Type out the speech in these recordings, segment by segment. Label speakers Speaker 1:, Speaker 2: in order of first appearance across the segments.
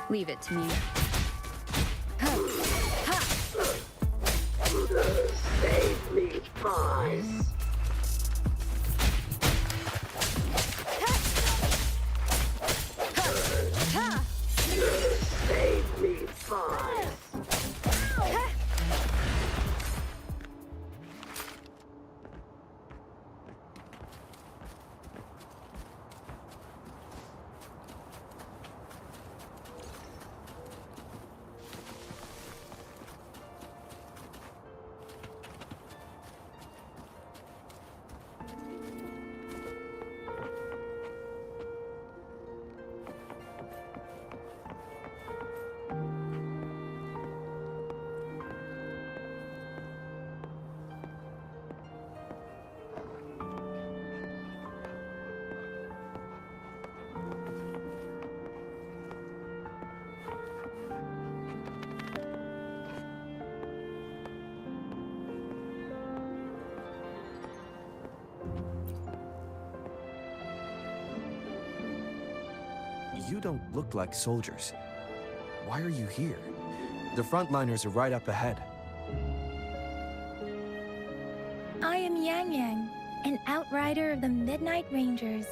Speaker 1: Leave it to me.
Speaker 2: Save me, boys. Save me, boys.
Speaker 3: You don't look like soldiers. Why are you here? The frontliners are right up ahead.
Speaker 4: I am Yang Yang, an outrider of the Midnight Rangers.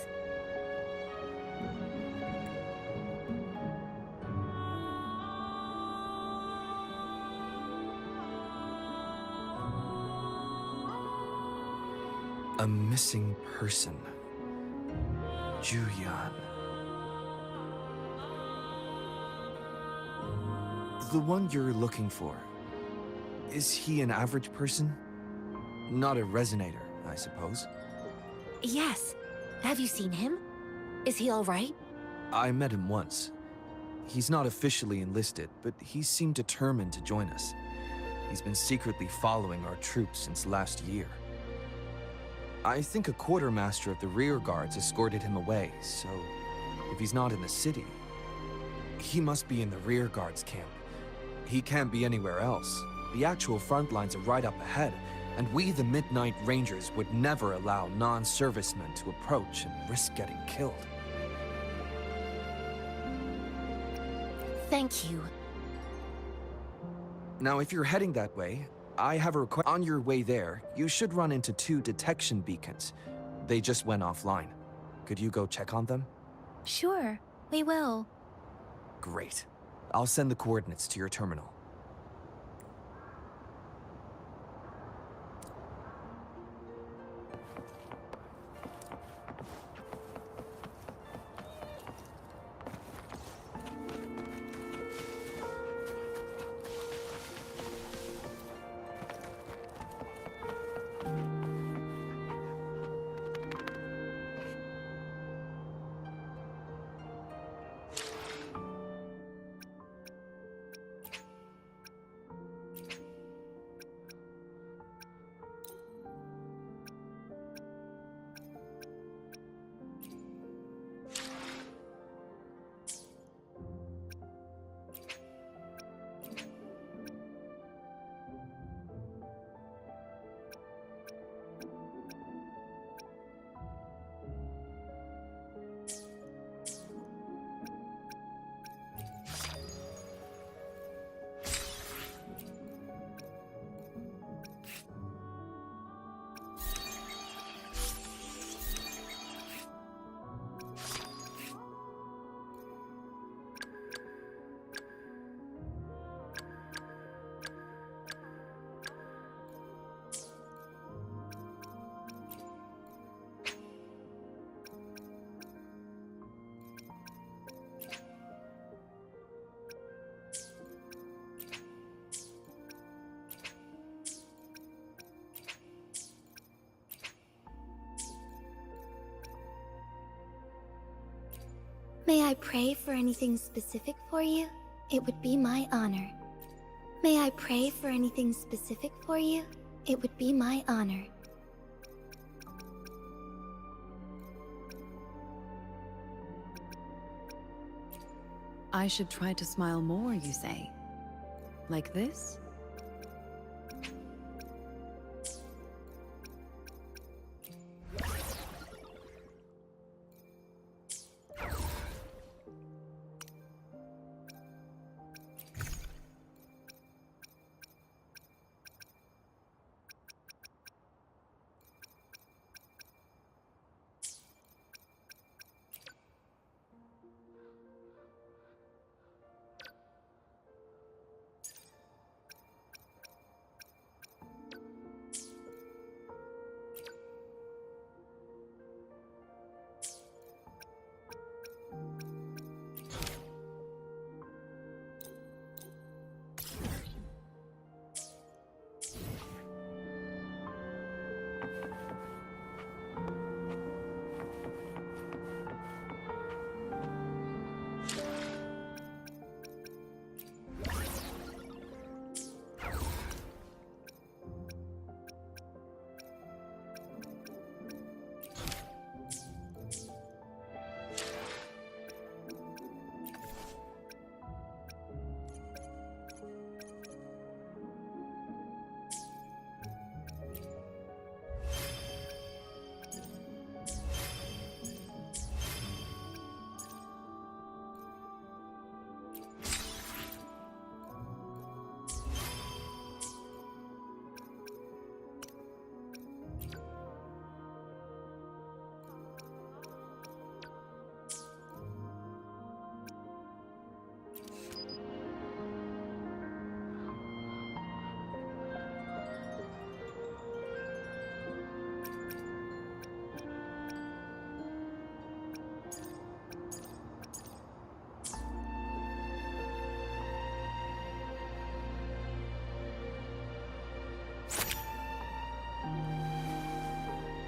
Speaker 3: A missing person. Juyan. The one you're looking for. Is he an average person? Not a resonator, I suppose.
Speaker 5: Yes. Have you seen him? Is he all right?
Speaker 3: I met him once. He's not officially enlisted, but he seemed determined to join us. He's been secretly following our troops since last year. I think a quartermaster of the rear guards escorted him away, so if he's not in the city, he must be in the rear guards camp. He can't be anywhere else. The actual front lines are right up ahead, and we, the Midnight Rangers, would never allow non-servicemen to approach and risk getting killed.
Speaker 5: Thank you.
Speaker 3: Now, if you're heading that way, I have a request. On your way there, you should run into 2 detection beacons. They just went offline. Could you go check on them?
Speaker 4: Sure, we will.
Speaker 3: Great. I'll send the coordinates to your terminal.
Speaker 4: May I pray for anything specific for you? It would be my honor. May I pray for anything specific for you? It would be my honor.
Speaker 1: I should try to smile more, you say? Like this?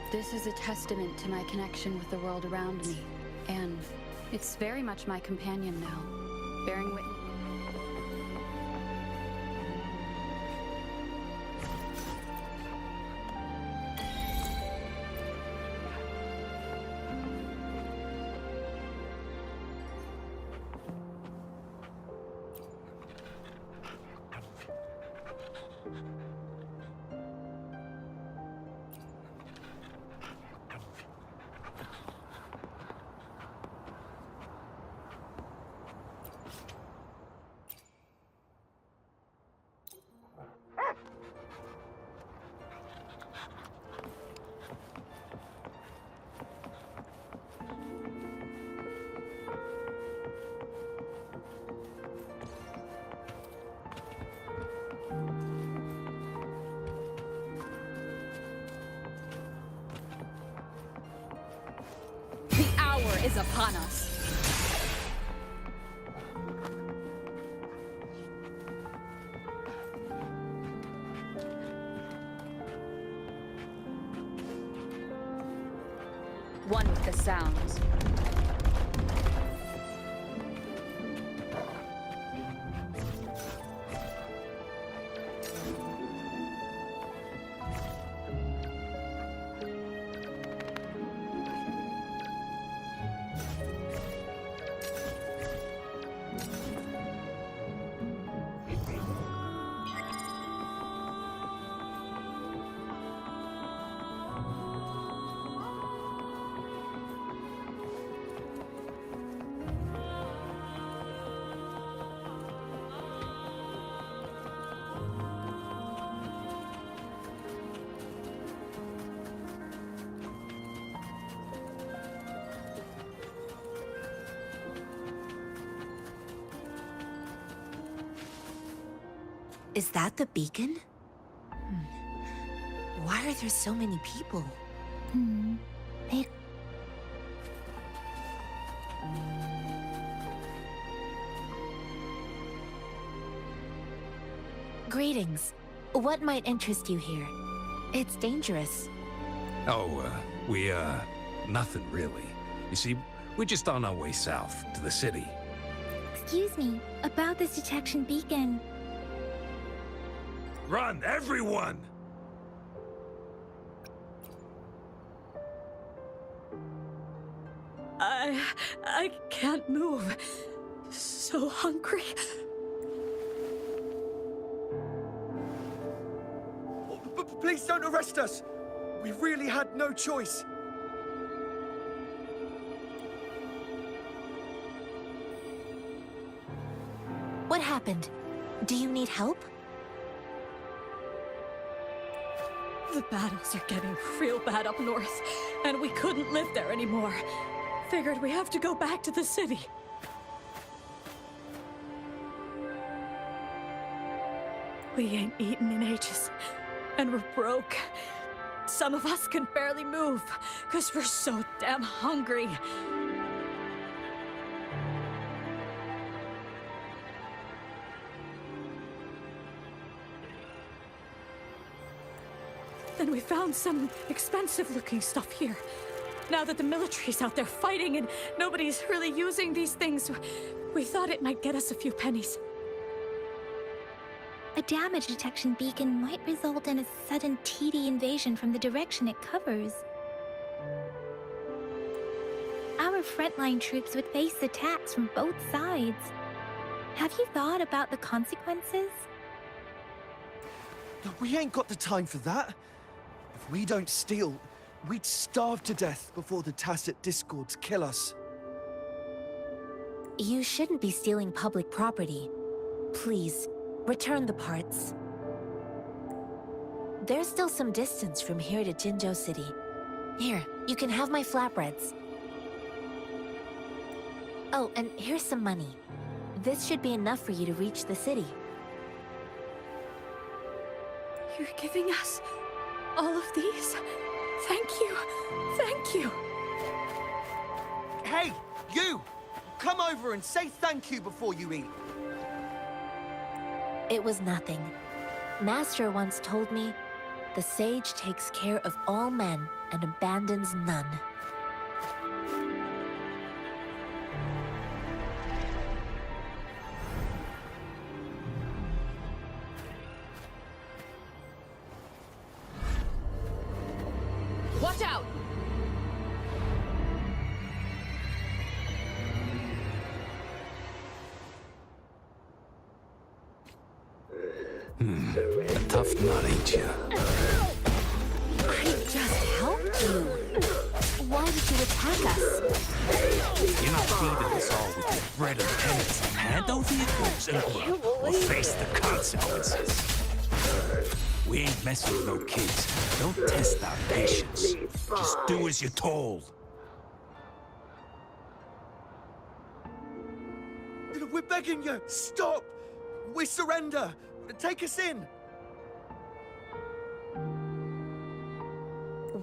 Speaker 6: This is a testament to my connection with the world around me, and it's very much my companion now, bearing witness. The hour is upon us. One with the sounds.
Speaker 5: Is that the beacon? Why are there so many people?
Speaker 4: It...
Speaker 5: Greetings. What might interest you here? It's dangerous.
Speaker 7: Oh, nothing really. You see, we're just on our way south to the city.
Speaker 4: Excuse me, about this detection beacon.
Speaker 7: Run, everyone!
Speaker 6: I can't move. So hungry.
Speaker 3: Please don't arrest us! We really had no choice.
Speaker 5: What happened? Do you need help?
Speaker 6: The battles are getting real bad up north, and we couldn't live there anymore. Figured we have to go back to the city. We ain't eaten in ages, and we're broke. Some of us can barely move, because we're so damn hungry. Then we found some expensive-looking stuff here. Now that the military's out there fighting and nobody's really using these things, we thought it might get us a few pennies.
Speaker 4: A damage detection beacon might result in a sudden TD invasion from the direction it covers. Our frontline troops would face attacks from both sides. Have you thought about the consequences?
Speaker 3: We ain't got the time for that. If we don't steal, we'd starve to death before the tacit discords kill us.
Speaker 5: You shouldn't be stealing public property. Please, return the parts. There's still some distance from here to Jinzhou City. Here, you can have my flatbreads. Oh, and here's some money. This should be enough for you to reach the city.
Speaker 6: You're giving us all of these? Thank you. Thank you.
Speaker 3: Hey, you! Come over and say thank you before you eat.
Speaker 5: It was nothing. Master once told me, the sage takes care of all men and abandons none.
Speaker 6: Watch out!
Speaker 7: A tough nut, ain't you?
Speaker 5: I just helped you. Why did you attack us?
Speaker 7: You're not feeding us all with your bread and pennies. Hand over your goods and grub, or face the consequences. We ain't messing with no kids. Don't test our patience. Just do as you're told.
Speaker 3: We're begging you! Stop! We surrender! Take us in!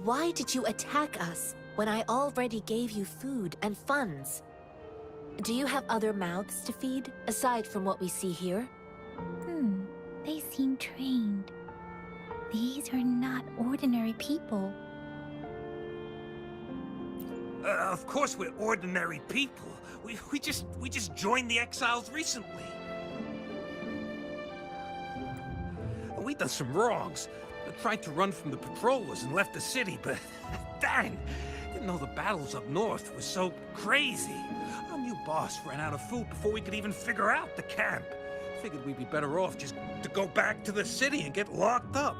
Speaker 5: Why did you attack us when I already gave you food and funds? Do you have other mouths to feed, aside from what we see here?
Speaker 4: They seem trained. These are not ordinary people.
Speaker 7: Of course we're ordinary people. We just joined the exiles recently. We done some wrongs. Tried to run from the patrollers and left the city, but dang, didn't know the battles up north was so crazy. Our new boss ran out of food before we could even figure out the camp. Figured we'd be better off just to go back to the city and get locked up.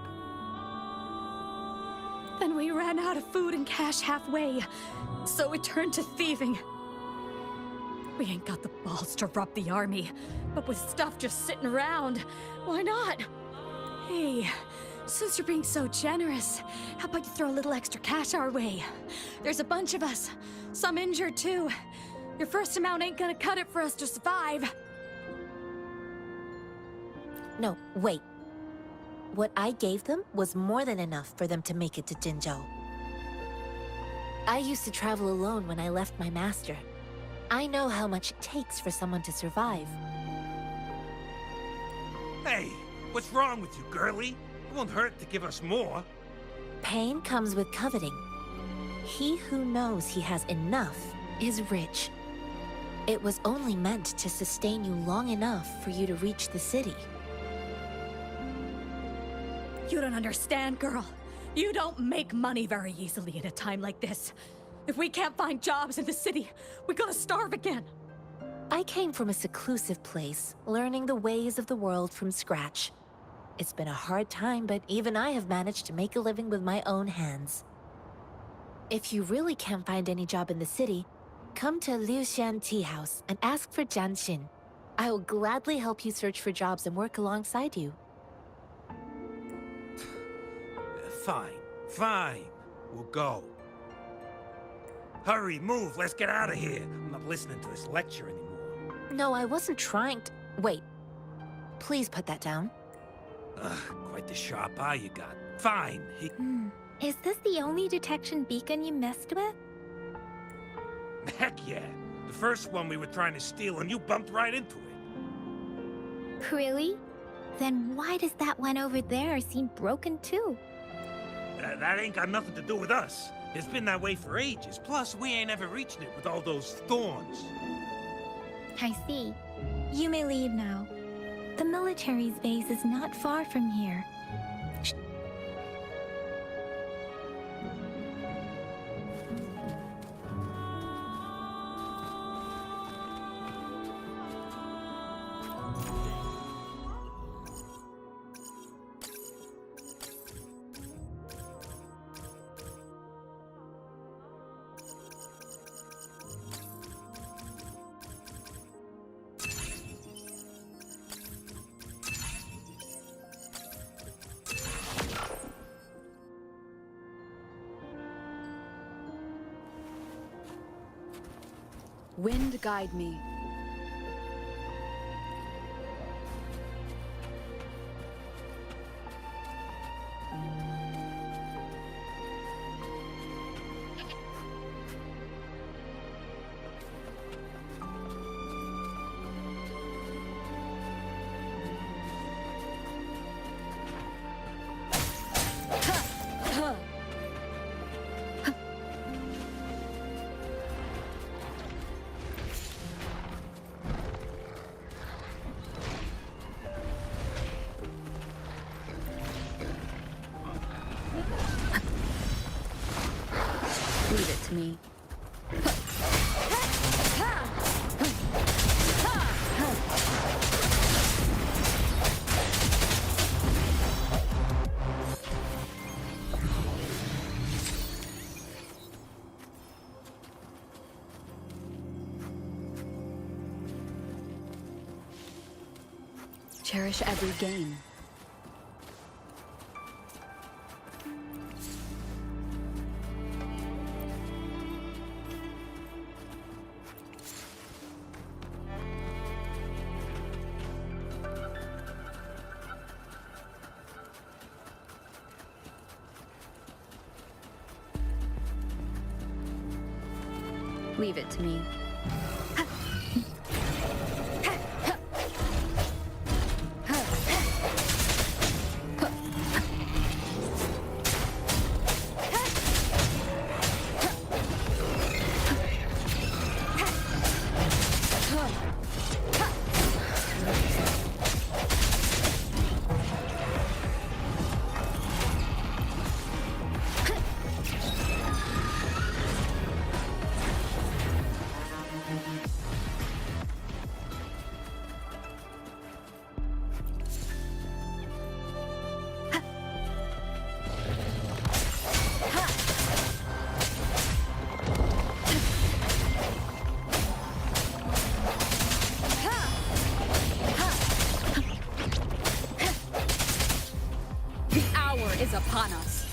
Speaker 6: Then we ran out of food and cash halfway, so we turned to thieving. We ain't got the balls to rob the army, but with stuff just sitting around, why not? Hey, since you're being so generous, how about you throw a little extra cash our way? There's a bunch of us, some injured too. Your first amount ain't gonna cut it for us to survive.
Speaker 5: No, wait. What I gave them was more than enough for them to make it to Jinzhou. I used to travel alone when I left my master. I know how much it takes for someone to survive.
Speaker 7: Hey, what's wrong with you, girlie? It won't hurt to give us more.
Speaker 5: Pain comes with coveting. He who knows he has enough is rich. It was only meant to sustain you long enough for you to reach the city.
Speaker 6: You don't understand, girl. You don't make money very easily in a time like this. If we can't find jobs in the city, we're gonna starve again.
Speaker 5: I came from a seclusive place, learning the ways of the world from scratch. It's been a hard time, but even I have managed to make a living with my own hands. If you really can't find any job in the city, come to Liu Xian Tea House and ask for Jian Xin. I will gladly help you search for jobs and work alongside you.
Speaker 7: Fine. We'll go. Hurry, move, let's get out of here. I'm not listening to this lecture anymore.
Speaker 5: No, I wasn't trying to... Wait. Please put that down.
Speaker 7: Quite the sharp eye you got. Fine.
Speaker 4: Is this the only detection beacon you messed with?
Speaker 7: Heck yeah. The first one we were trying to steal and you bumped right into it.
Speaker 4: Really? Then why does that one over there seem broken too?
Speaker 7: That ain't got nothing to do with us. It's been that way for ages. Plus, we ain't ever reaching it with all those thorns.
Speaker 4: I see. You may leave now. The military's base is not far from here.
Speaker 1: Wind guide me.
Speaker 6: cherish every gain. Leave it to me. The hour is upon us.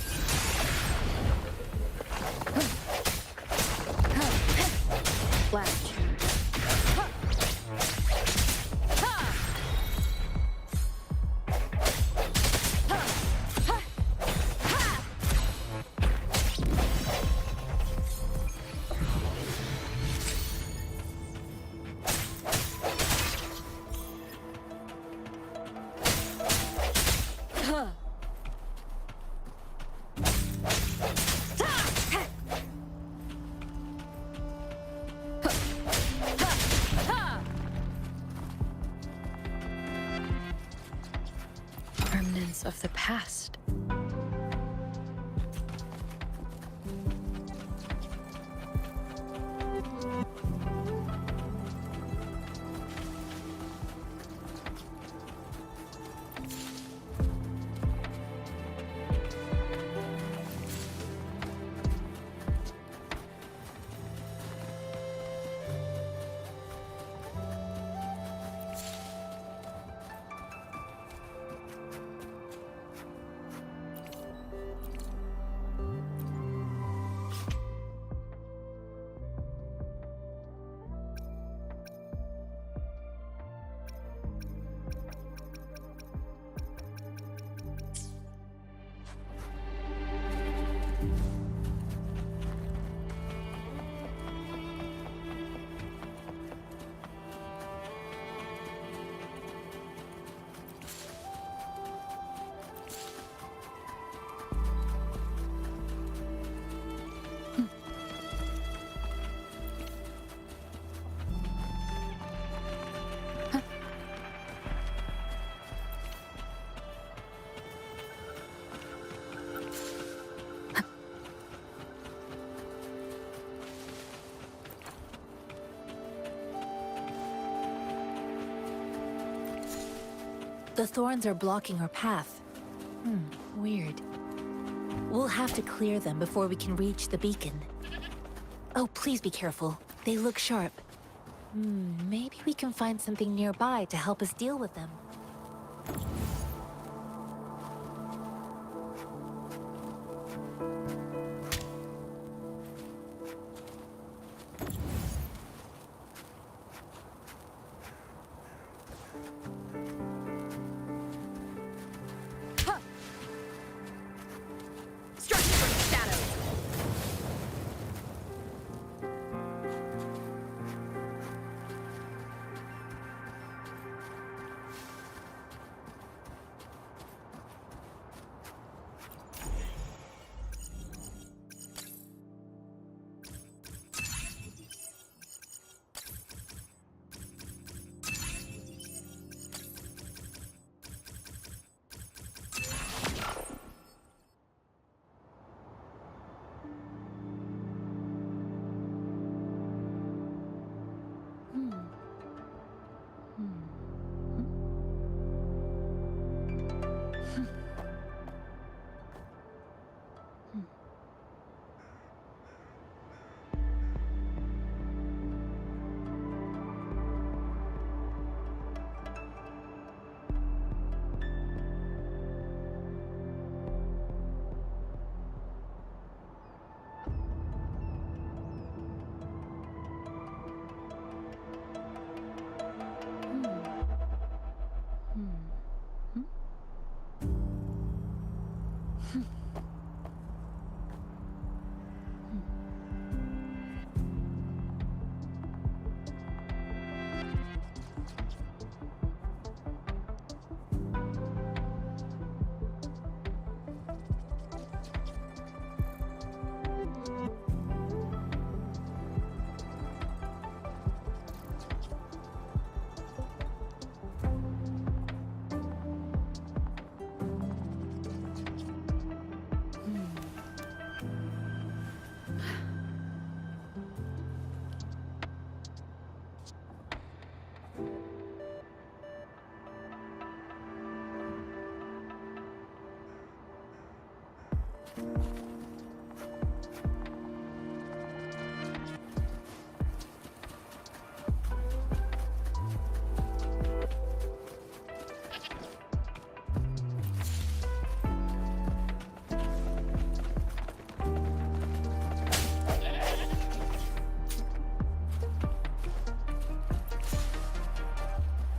Speaker 6: Flash. Remnants of the past.
Speaker 5: The thorns are blocking our path. Weird. We'll have to clear them before we can reach the beacon. Oh, please be careful. They look sharp. Maybe we can find something nearby to help us deal with them.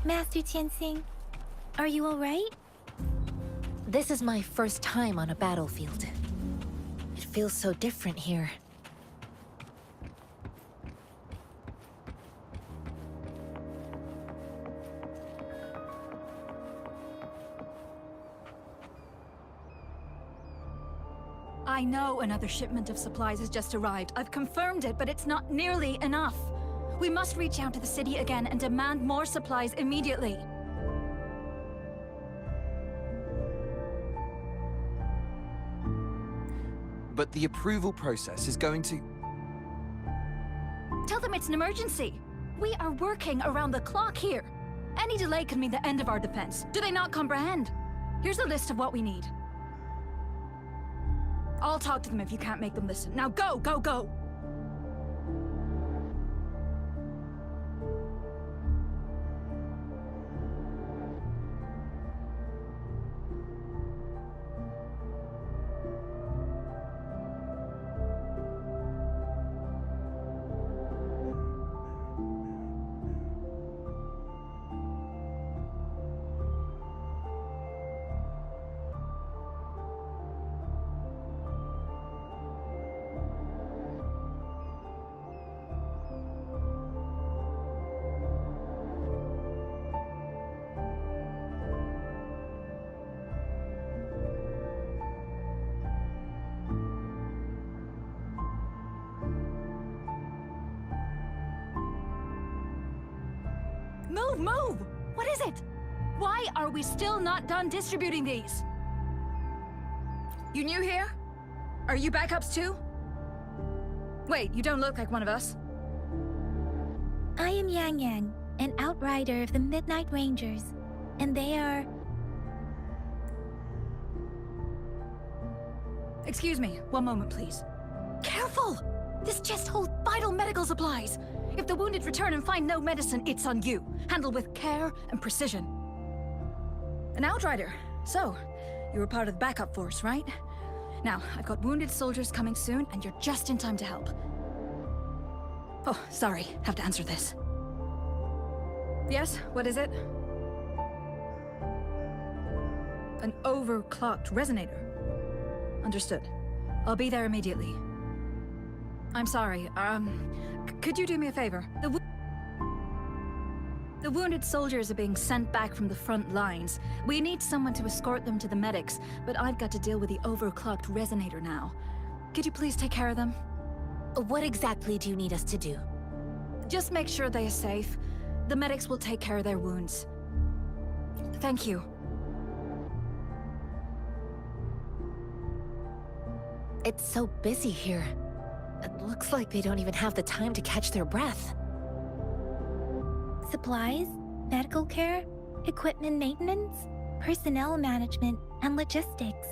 Speaker 4: Master Tianxing, are you alright?
Speaker 5: This is my first time on a battlefield. It feels so different here.
Speaker 6: I know another shipment of supplies has just arrived. I've confirmed it, but it's not nearly enough. We must reach out to the city again and demand more supplies immediately.
Speaker 3: But the approval process is going to...
Speaker 6: Tell them it's an emergency. We are working around the clock here. Any delay could mean the end of our defense. Do they not comprehend? Here's a list of what we need. I'll talk to them if you can't make them listen. Now go, go, go! Move, move! What is it? Why are we still not done distributing these? You new here? Are you backups too? Wait, you don't look like one of us.
Speaker 4: I am Yang Yang, an outrider of the Midnight Rangers, and they are...
Speaker 6: Excuse me, one moment please. Careful! This chest holds vital medical supplies! If the wounded return and find no medicine, it's on you. Handle with care and precision. An outrider. So, you were part of the backup force, right? Now, I've got wounded soldiers coming soon, and you're just in time to help. Oh, sorry. Have to answer this. Yes, what is it? An overclocked resonator. Understood. I'll be there immediately. I'm sorry, could you do me a favor? The wounded soldiers are being sent back from the front lines. We need someone to escort them to the medics, but I've got to deal with the overclocked resonator now. Could you please take care of them?
Speaker 5: What exactly do you need us to do?
Speaker 6: Just make sure they are safe. The medics will take care of their wounds. Thank you.
Speaker 5: It's so busy here. It looks like they don't even have the time to catch their breath.
Speaker 4: Supplies, medical care, equipment maintenance, personnel management, and logistics.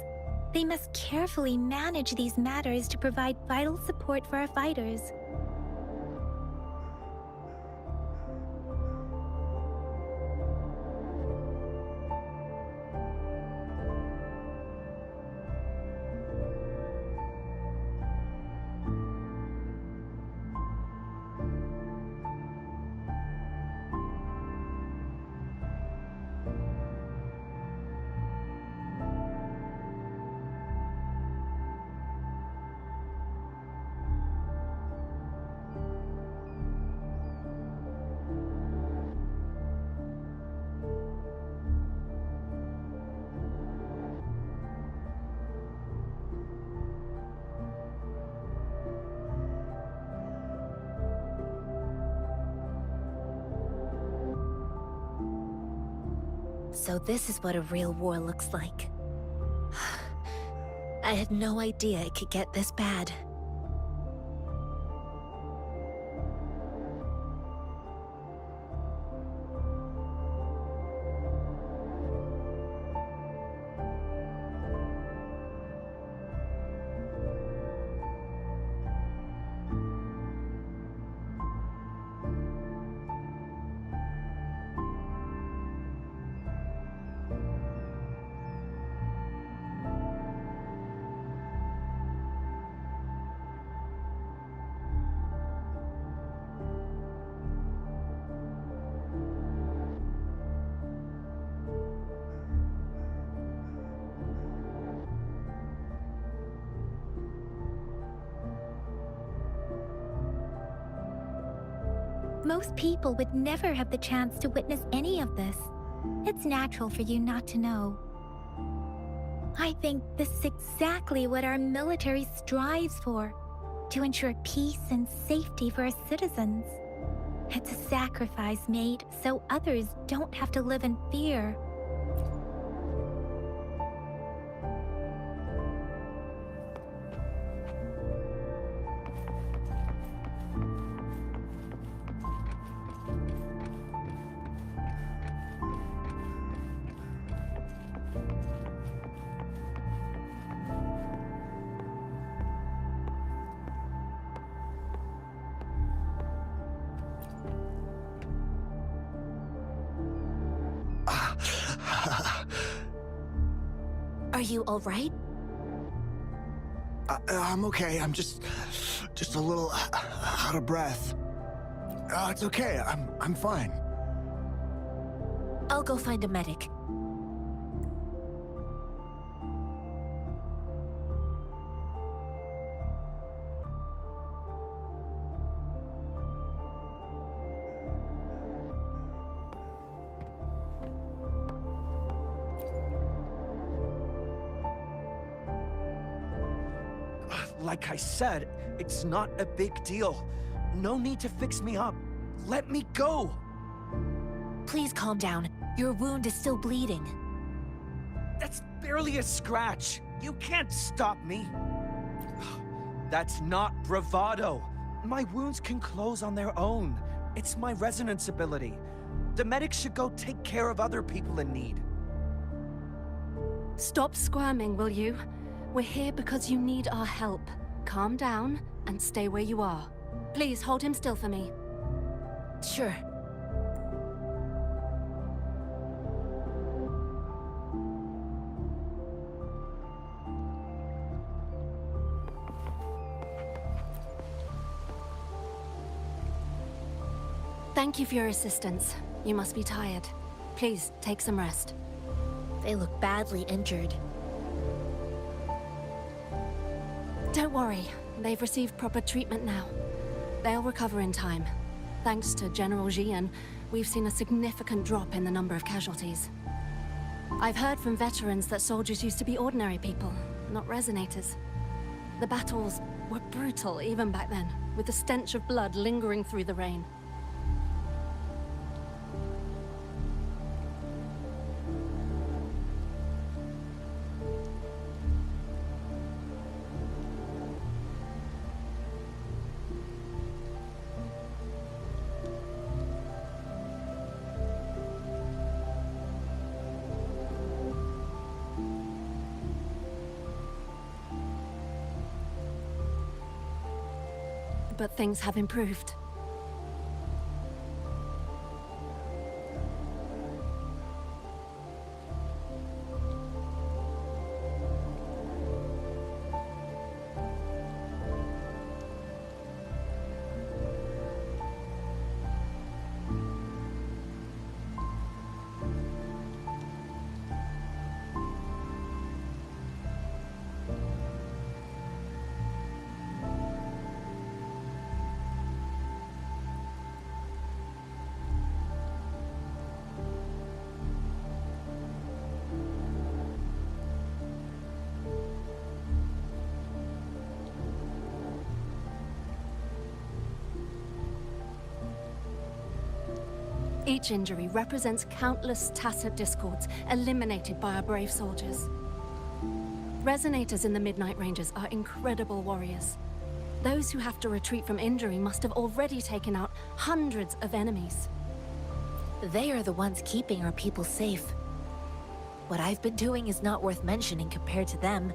Speaker 4: They must carefully manage these matters to provide vital support for our fighters.
Speaker 5: So this is what a real war looks like. I had no idea it could get this bad.
Speaker 4: Most people would never have the chance to witness any of this. It's natural for you not to know. I think this is exactly what our military strives for, to ensure peace and safety for our citizens. It's a sacrifice made so others don't have to live in fear.
Speaker 5: Are you all right?
Speaker 8: I'm okay. I'm just a little out of breath. It's okay. I'm fine.
Speaker 5: I'll go find a medic.
Speaker 3: Like I said, it's not a big deal. No need to fix me up. Let me go!
Speaker 5: Please calm down. Your wound is still bleeding.
Speaker 3: That's barely a scratch. You can't stop me. That's not bravado. My wounds can close on their own. It's my resonance ability. The medics should go take care of other people in need.
Speaker 6: Stop squirming, will you? We're here because you need our help. Calm down and stay where you are. Please hold him still for me.
Speaker 5: Sure.
Speaker 6: Thank you for your assistance. You must be tired. Please, take some rest.
Speaker 5: They look badly injured.
Speaker 6: Don't worry. They've received proper treatment now. They'll recover in time. Thanks to General Jian, we've seen a significant drop in the number of casualties. I've heard from veterans that soldiers used to be ordinary people, not resonators. The battles were brutal even back then, with the stench of blood lingering through the rain. But things have improved. Each injury represents countless tacit discords eliminated by our brave soldiers. Resonators in the Midnight Rangers are incredible warriors. Those who have to retreat from injury must have already taken out hundreds of enemies.
Speaker 5: They are the ones keeping our people safe. What I've been doing is not worth mentioning compared to them.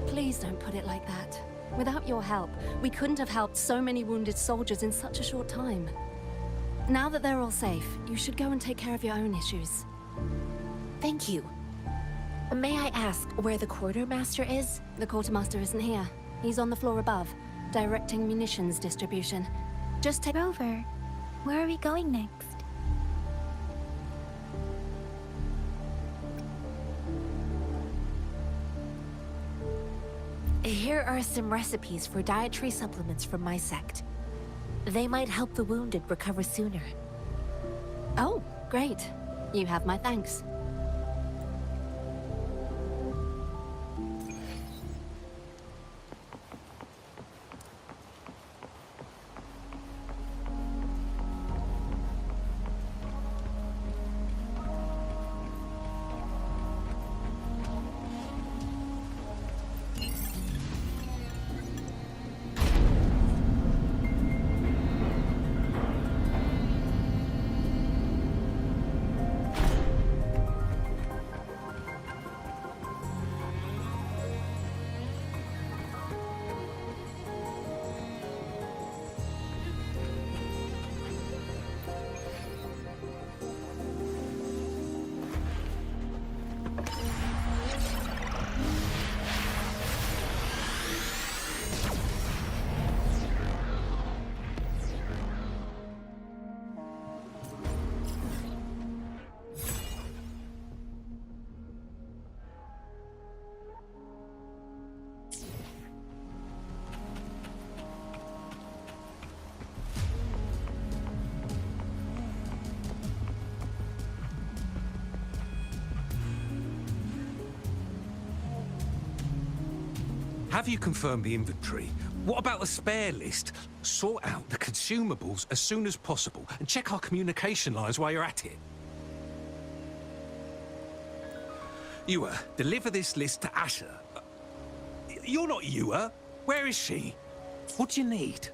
Speaker 6: Please don't put it like that. Without your help, we couldn't have helped so many wounded soldiers in such a short time. Now that they're all safe, you should go and take care of your own issues.
Speaker 5: Thank you. May I ask where the quartermaster is?
Speaker 6: The quartermaster isn't here. He's on the floor above, directing munitions distribution. Just take
Speaker 4: Rover, where are we going next?
Speaker 5: Here are some recipes for dietary supplements from my sect. They might help the wounded recover sooner.
Speaker 9: Oh, great. You have my thanks.
Speaker 7: Have you confirmed the inventory? What about the spare list? Sort out the consumables as soon as possible and check our communication lines while you're at it. Yua, deliver this list to Asher. You're not Yua. Where is she? What do you need?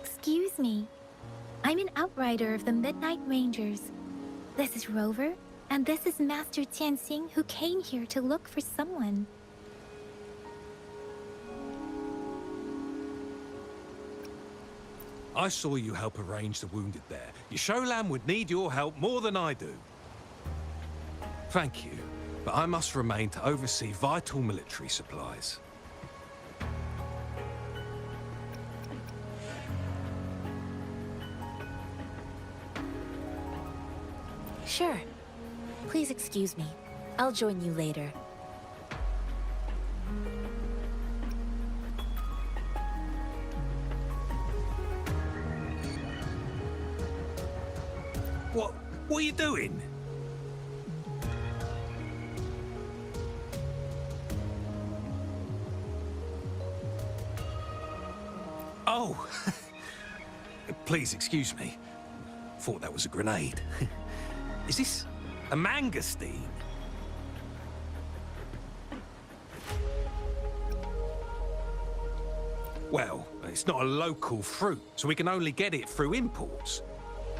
Speaker 4: Excuse me. I'm an outrider of the Midnight Rangers. This is Rover, and this is Master Tianxing, who came here to look for someone.
Speaker 7: I saw you help arrange the wounded there. Yasholan would need your help more than I do. Thank you, but I must remain to oversee vital military supplies.
Speaker 5: Sure. Please excuse me. I'll join you later.
Speaker 7: What are you doing? Oh, please excuse me. Thought that was a grenade. Is this a mangosteen? Well, it's not a local fruit, so we can only get it through imports.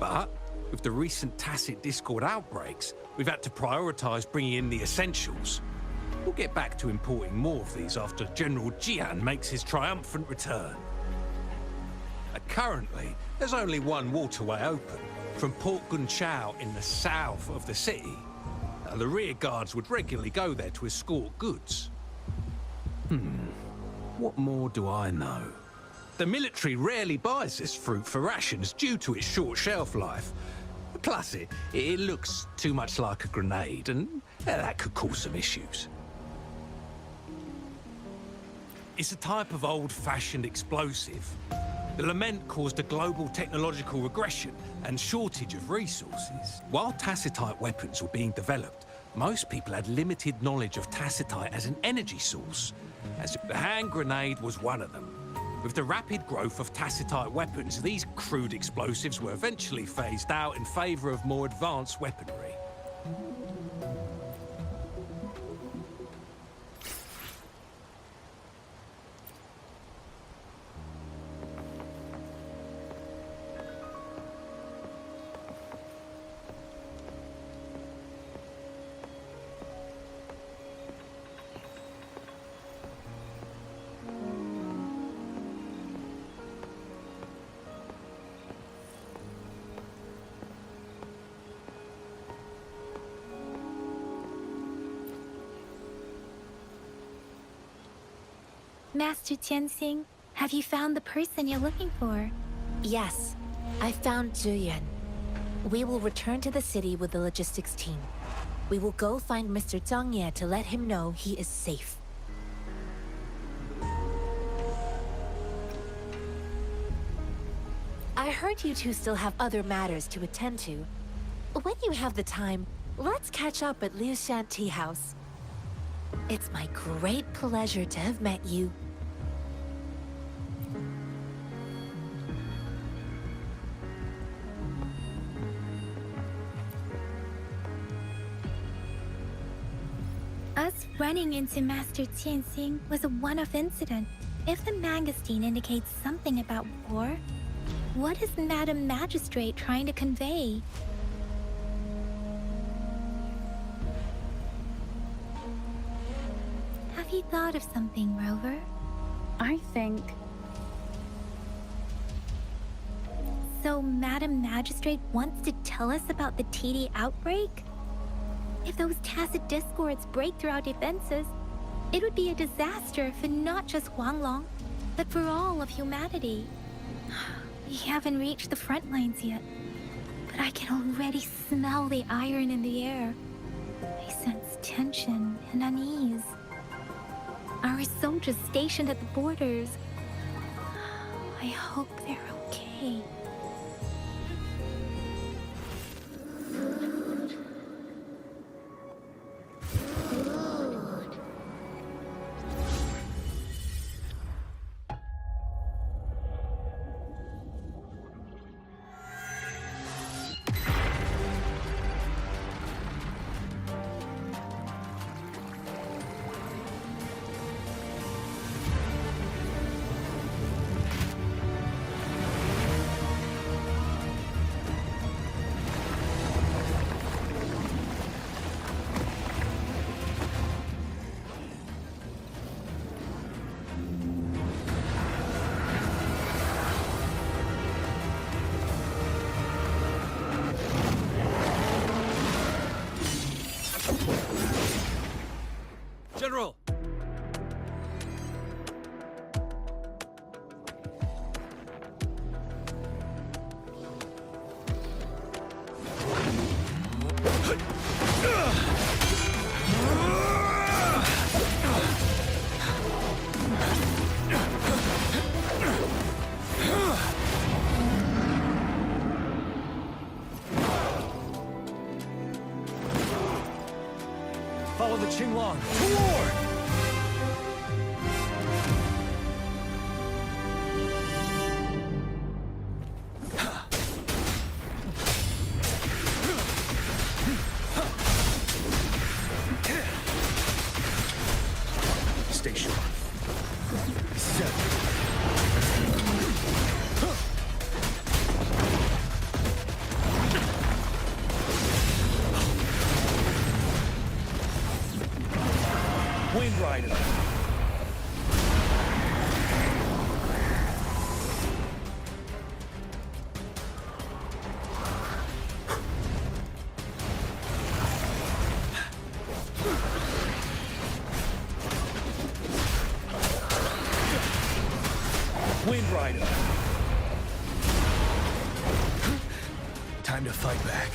Speaker 7: But with the recent tacit discord outbreaks, we've had to prioritize bringing in the essentials. We'll get back to importing more of these after General Jian makes his triumphant return. Currently, there's only one waterway open, from Port Gunchao in the south of the city. The rear guards would regularly go there to escort goods. What more do I know? The military rarely buys this fruit for rations due to its short shelf life. Plus, it looks too much like a grenade, and that could cause some issues. It's a type of old-fashioned explosive. The lament caused a global technological regression and shortage of resources. While tacitite weapons were being developed, most people had limited knowledge of tacitite as an energy source, as the hand grenade was one of them. With the rapid growth of tacitite weapons, these crude explosives were eventually phased out in favor of more advanced weaponry.
Speaker 4: Master Tianxing, have you found the person you're looking for?
Speaker 5: Yes, I found Zhuyan. We will return to the city with the logistics team. We will go find Mr. Zhang Ye to let him know he is safe. heard you two still have other matters to attend to. When you have the time, let's catch up at Liu Shan Tea House. It's my great pleasure to have met you.
Speaker 4: Us running into Master Tianxing was a one-off incident. If the Mangosteen indicates something about war, what is Madam Magistrate trying to convey? Have you thought of something, Rover?
Speaker 6: I think...
Speaker 4: So Madam Magistrate wants to tell us about the TD outbreak? If those tacit discords break through our defenses, it would be a disaster for not just Huanglong, but for all of humanity. We haven't reached the front lines yet, but I can already smell the iron in the air. I sense tension and unease. Our soldiers stationed at the borders, I hope they're okay.
Speaker 3: General!
Speaker 8: Follow the Qinglong. Toward! Stay sharp. Wind Rider. Wind Rider. Time to fight back.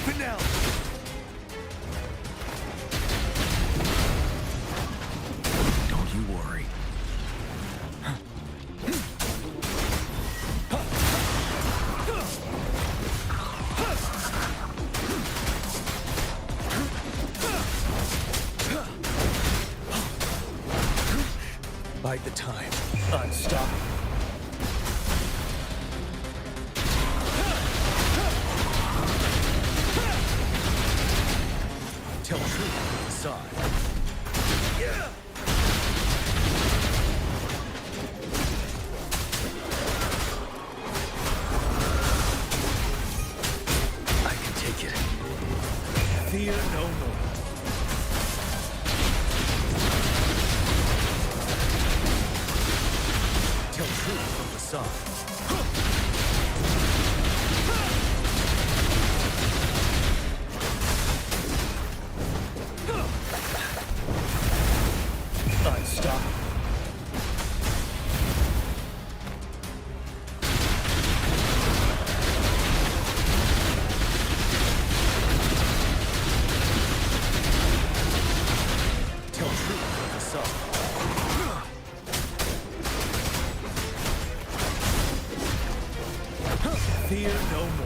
Speaker 8: Finale. Don't you worry. Bide the time. Unstoppable. Tell truth inside. Yeah! I can take it. Fear no more. Tell truth from the side. Unstoppable. Tell truth from the side.
Speaker 10: Fear no more.